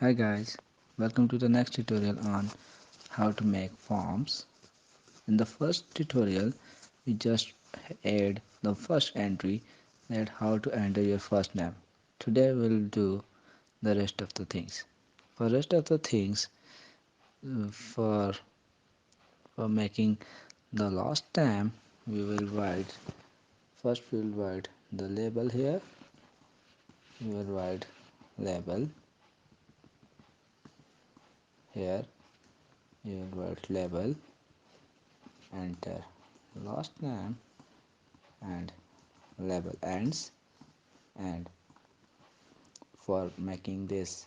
Hi guys, welcome to the next tutorial on how to make forms. In the first tutorial, we just add the first entry, that how to enter your first name. Today we'll do the rest of the things. For rest of the things, for making the last name, we will write first we'll write the label here. We will write label here. You will write label, enter last name and label ends. And for making this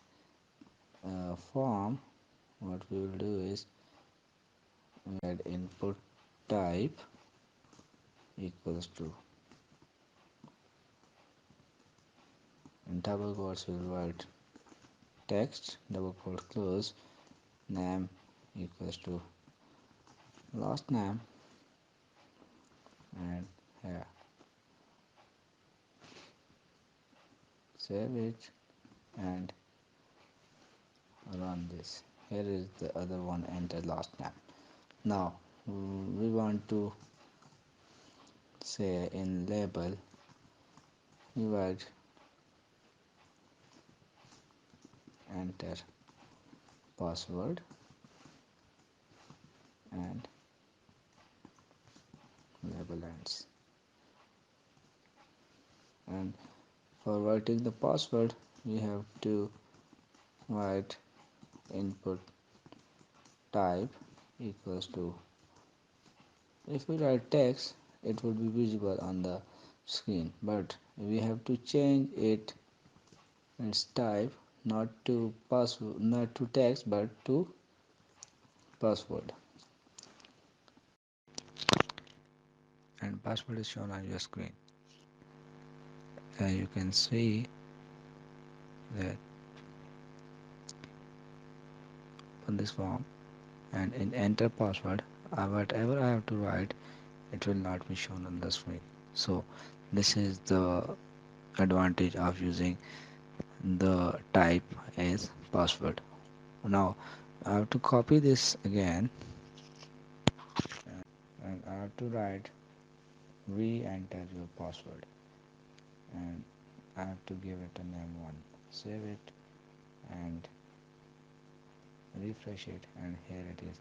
form, what we will do is we add input type equals to, in double quotes we will write text, double quote close, name equals to last name, and here save it and run this. Here is the other one, enter last name. Now we want to say in label we write enter password and label ends. And for writing the password, we have to write input type equals to, if we write text it would be visible on the screen, but we have to change its type, not to password, not to text but to password, and password is shown on your screen. You can see that on this form, and in enter password, whatever I have to write, it will not be shown on the screen. So this is the advantage of using the type as password. Now I have to copy this again, and I have to write re-enter your password, and I have to give it a name 1. Save it and refresh it, and here it is,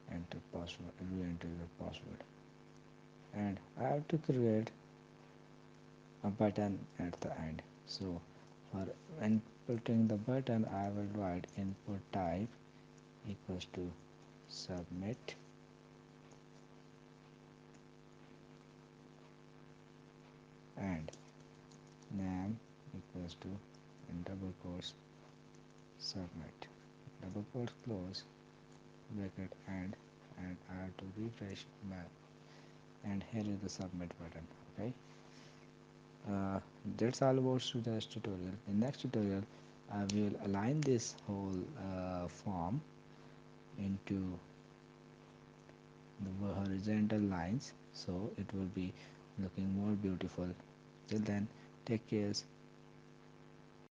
enter password, re-enter your password. And I have to create a button at the end. So for inputting the button, I will write input type equals to submit, and name equals to, in double quotes, submit, double quotes close, bracket end, and I have to refresh my, and here is the submit button. Okay, that's all about today's tutorial. In next tutorial I will align this whole form into the horizontal lines, so it will be looking more beautiful. Till then, take care,